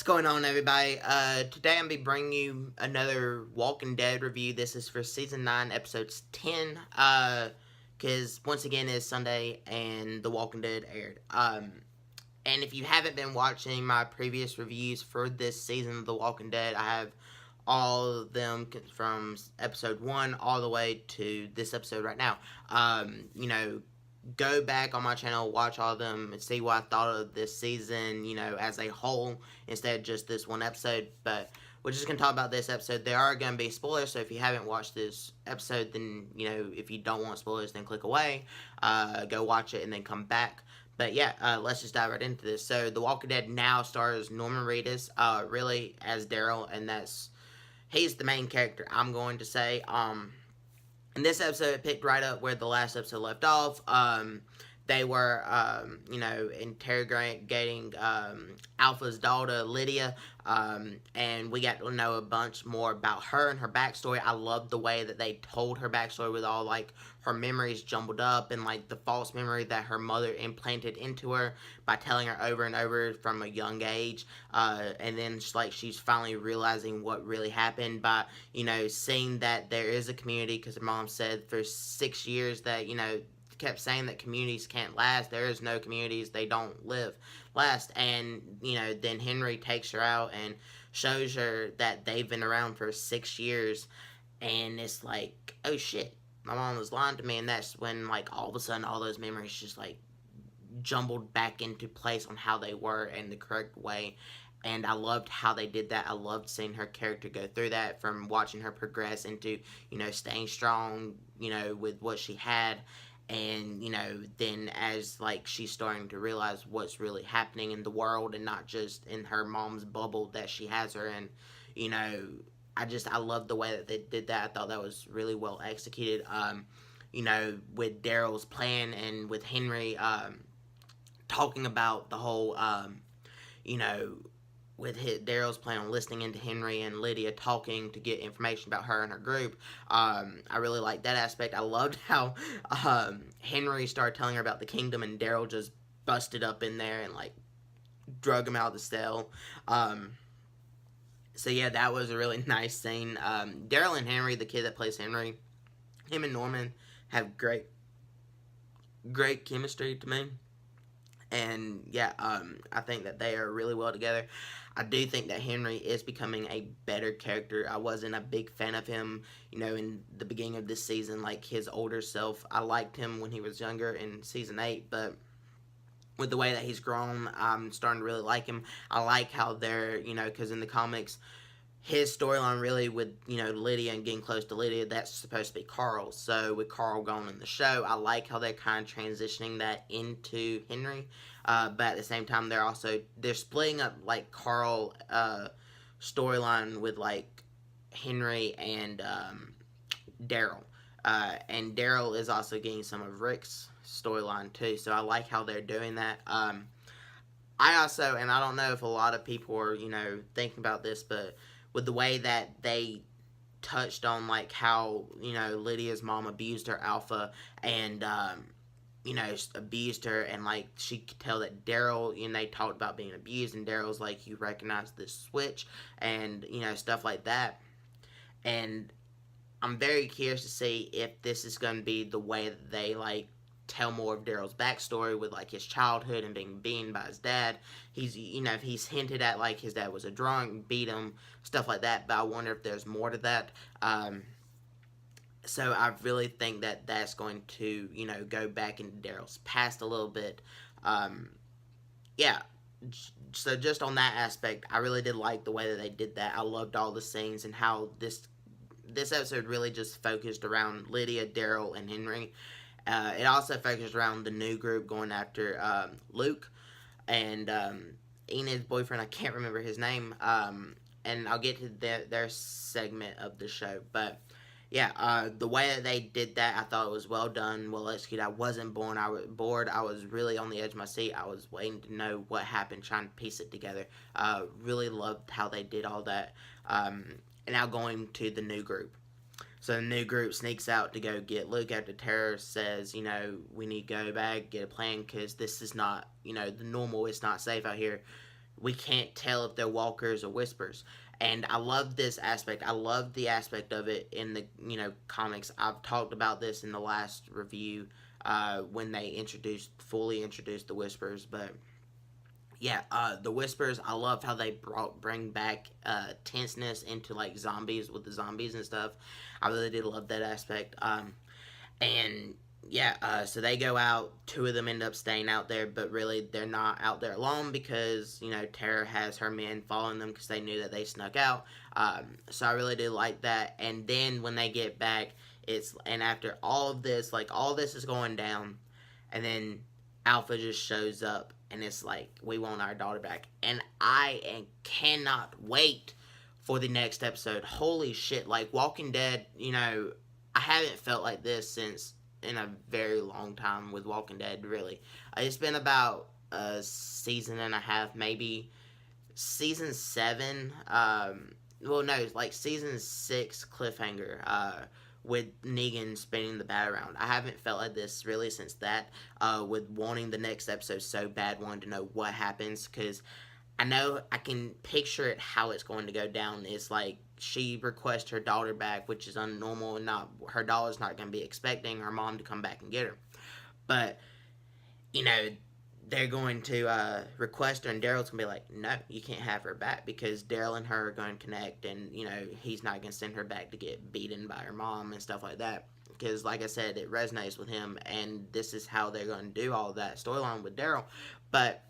What's going on, everybody? Today I'm be bringing you another Walking Dead review. This is for season 9, episodes 10. Because once again it's Sunday and The Walking Dead aired. And if you haven't been watching my previous reviews for this season of The Walking Dead, I have all of them from episode 1 all the way to this episode right now. Go back on my channel, watch all of them, and see what I thought of this season, as a whole, instead of just this one episode. But we're just going to talk about this episode. There are going to be spoilers, so if you haven't watched this episode, then, if you don't want spoilers, then click away, go watch it, and then come back. But yeah, let's just dive right into this. So, The Walking Dead now stars Norman Reedus, really, as Daryl, and he's the main character, I'm going to say. In this episode, it picked right up where the last episode left off. They were, interrogating Alpha's daughter, Lydia, and we got to know a bunch more about her and her backstory. I loved the way that they told her backstory with all, her memories jumbled up and, the false memory that her mother implanted into her by telling her over and over from a young age. And then, she's finally realizing what really happened by, seeing that there is a community, because her mom said for 6 years that, kept saying that communities can't last. There is no communities, they don't last. And then Henry takes her out and shows her that they've been around for 6 years, and it's like, oh shit, my mom was lying to me. And that's when, all of a sudden, all those memories just jumbled back into place on how they were in the correct way. And I loved how they did that. I loved seeing her character go through that, from watching her progress into, staying strong, with what she had. And, then as, she's starting to realize what's really happening in the world and not just in her mom's bubble that she has her in, I love the way that they did that. I thought that was really well executed, with Daryl's plan and with Henry, talking about the whole, with Daryl's plan on listening into Henry and Lydia talking to get information about her and her group. I really liked that aspect. I loved how Henry started telling her about the kingdom, and Daryl just busted up in there and drug him out of the cell. So yeah, that was a really nice scene. Daryl and Henry, the kid that plays Henry, him and Norman have great chemistry to me. And yeah, I think that they are really well together. I do think that Henry is becoming a better character. I wasn't a big fan of him, in the beginning of this season, his older self. I liked him when he was younger in season 8, but with the way that he's grown, I'm starting to really like him. I like how they're, because in the comics, his storyline really with, Lydia and getting close to Lydia, that's supposed to be Carl. So with Carl gone in the show, I like how they're kind of transitioning that into Henry. But at the same time, they're splitting up, Carl storyline with, Henry and Daryl. And Daryl is also getting some of Rick's storyline, too. So I like how they're doing that. I also, and I don't know if a lot of people are, thinking about this, but with the way that they touched on, how, Lydia's mom abused her Alpha and, abused her, and, she could tell that Daryl, they talked about being abused, and Daryl's you recognize this switch, and, stuff like that. And I'm very curious to see if this is going to be the way that they, tell more of Daryl's backstory with his childhood and being beaten by his dad. He's hinted at his dad was a drunk, beat him, stuff like that, but I wonder if there's more to that. So I really think that that's going to, go back into Daryl's past a little bit. Yeah, so just on that aspect, I really did like the way that they did that. I loved all the scenes and how this episode really just focused around Lydia, Daryl, and Henry. It also focused around the new group going after Luke and Enid's boyfriend. I can't remember his name. And I'll get to their segment of the show. But yeah, the way that they did that, I thought it was well done, well executed. I wasn't bored. I was really on the edge of my seat. I was waiting to know what happened, trying to piece it together. Really loved how they did all that. And now going to the new group. So the new group sneaks out to go get Luke after Tara says, we need to go back, get a plan, because this is not, the normal, it's not safe out here. we can't tell if they're walkers or whispers. And I love this aspect. I love the aspect of it in the comics. I've talked about this in the last review when they fully introduced the whispers. But yeah, the whispers. I love how they bring back tenseness into like zombies with the zombies and stuff. I really did love that aspect. And yeah, so they go out. Two of them end up staying out there, but really they're not out there alone because Tara has her men following them because they knew that they snuck out. So I really did like that. And then when they get back, and after all of this, like all this is going down, and then Alpha just shows up, and it's like, we want our daughter back, and I cannot wait for the next episode. Holy shit! Like Walking Dead, I haven't felt like this since in a very long time with Walking Dead, really. It's been about a season and a half, maybe season 7. Well, no, like season 6 cliffhanger. With Negan spinning the bat around. I haven't felt like this really since that. With wanting the next episode so bad, wanting to know what happens, because I know I can picture it how it's going to go down. It's like she requests her daughter back, which is unnormal, and her daughter's not going to be expecting her mom to come back and get her. But they're going to request her, and Daryl's going to be like, no, you can't have her back, because Daryl and her are going to connect, and he's not going to send her back to get beaten by her mom and stuff like that, because like I said, it resonates with him, and this is how they're going to do all of that storyline with Daryl. But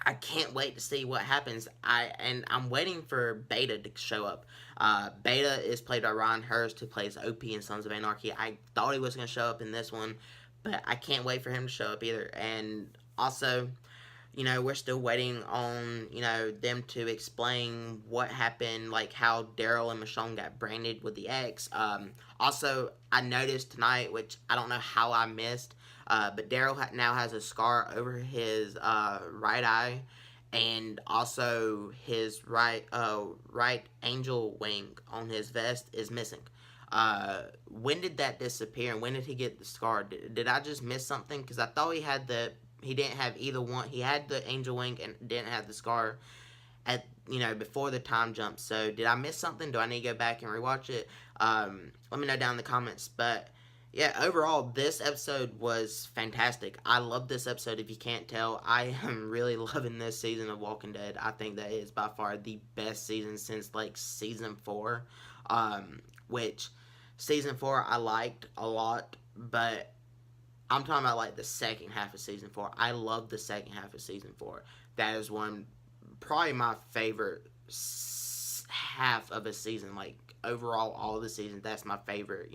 I can't wait to see what happens. I'm waiting for Beta to show up. Beta is played by Ryan Hurst, who plays Opie in Sons of Anarchy. I thought he was going to show up in this one, but I can't wait for him to show up either. And also, we're still waiting on, them to explain what happened, like how Daryl and Michonne got branded with the X. Also, I noticed tonight, which I don't know how I missed, but Daryl now has a scar over his right eye, and also his right angel wing on his vest is missing. When did that disappear, and when did he get the scar? Did I just miss something? Because I thought he didn't have either one. He had the angel wing and didn't have the scar at before the time jump. So did I miss something? Do I need to go back and rewatch it? Let me know down in the comments. But yeah, overall, this episode was fantastic. I love this episode. If you can't tell, I am really loving this season of Walking Dead. I think that is by far the best season since like season 4, which season 4 I liked a lot, but I'm talking about like the second half of season 4. I love the second half of season 4. That is probably my favorite half of a season. Like overall, all of the seasons, that's my favorite,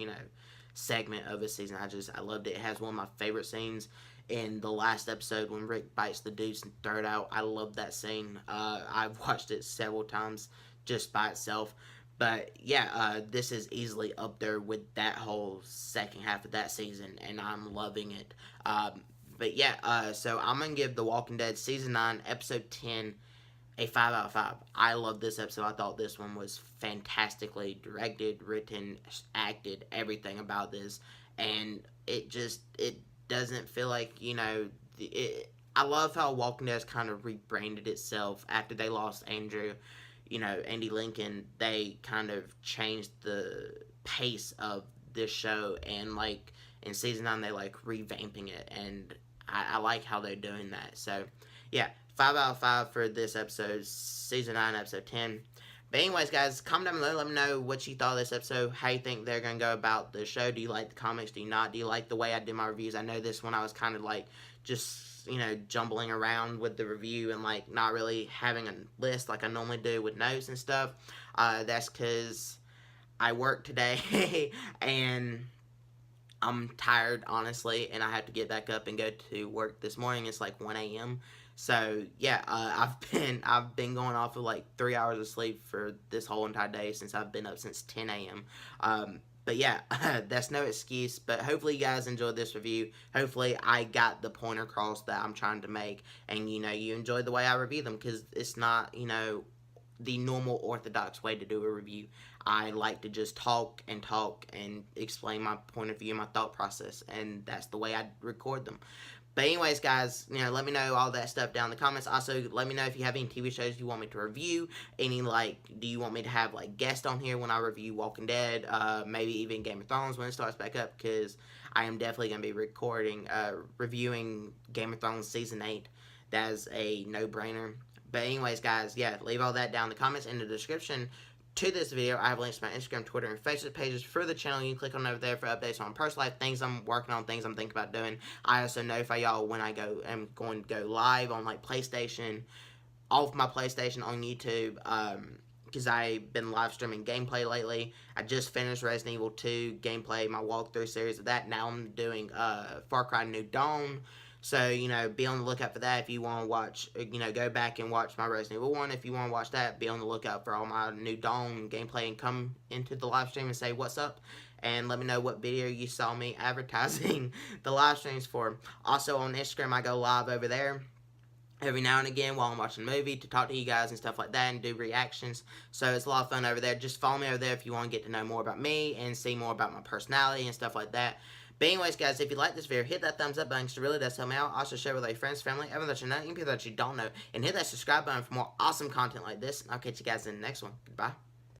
segment of a season. I loved it. It has one of my favorite scenes in the last episode when Rick bites the dude's throat out. I love that scene. I've watched it several times just by itself. But yeah, this is easily up there with that whole second half of that season, and I'm loving it. But yeah, so I'm going to give The Walking Dead Season 9, Episode 10, a 5 out of 5. I love this episode. I thought this one was fantastically directed, written, acted, everything about this. And it doesn't feel like, I love how Walking Dead's kind of rebranded itself after they lost Andrew. Andy Lincoln, they kind of changed the pace of this show, and like in season 9 they like revamping it, and I like how they're doing that. So yeah, 5 out of 5 for this episode, season 9, episode 10. But anyways, guys, comment down below, let me know what you thought of this episode, how you think they're going to go about the show. Do you like the comics? Do you not? Do you like the way I did my reviews? I know this one I was kind of like just jumbling around with the review and like not really having a list like I normally do with notes and stuff. That's because I work today and I'm tired, honestly, and I have to get back up and go to work this morning. It's like 1 a.m. So yeah, I've been going off of like 3 hours of sleep for this whole entire day since I've been up since 10 a.m. But yeah, that's no excuse. But hopefully you guys enjoyed this review. Hopefully I got the point across that I'm trying to make, and you enjoyed the way I review them, because it's not the normal orthodox way to do a review. I like to just talk and explain my point of view, my thought process, and that's the way I record them. But anyways, guys, let me know all that stuff down in the comments. Also, let me know if you have any TV shows you want me to review. Any, do you want me to have, guests on here when I review Walking Dead? Maybe even Game of Thrones when it starts back up, because I am definitely going to be reviewing Game of Thrones Season 8. That is a no-brainer. But anyways, guys, yeah, leave all that down in the comments in the description to this video. I have links to my Instagram, Twitter, and Facebook pages for the channel. You can click on over there for updates on personal life, things I'm working on, things I'm thinking about doing. I also notify y'all when I'm going to go live on PlayStation, off my PlayStation on YouTube, because I've been live streaming gameplay lately. I just finished Resident Evil 2 gameplay, my walkthrough series of that. Now I'm doing Far Cry New Dawn. So, be on the lookout for that if you want to watch, go back and watch my Resident Evil 1. If you want to watch that, be on the lookout for all my New Dawn gameplay and come into the live stream and say what's up. And let me know what video you saw me advertising the live streams for. Also on Instagram, I go live over there every now and again while I'm watching a movie to talk to you guys and stuff like that and do reactions. So it's a lot of fun over there. Just follow me over there if you want to get to know more about me and see more about my personality and stuff like that. But anyways, guys, if you like this video, hit that thumbs up button because it really does help me out. Also, share with all your friends, family, everyone that you know, and people that you don't know. And hit that subscribe button for more awesome content like this. And I'll catch you guys in the next one. Goodbye.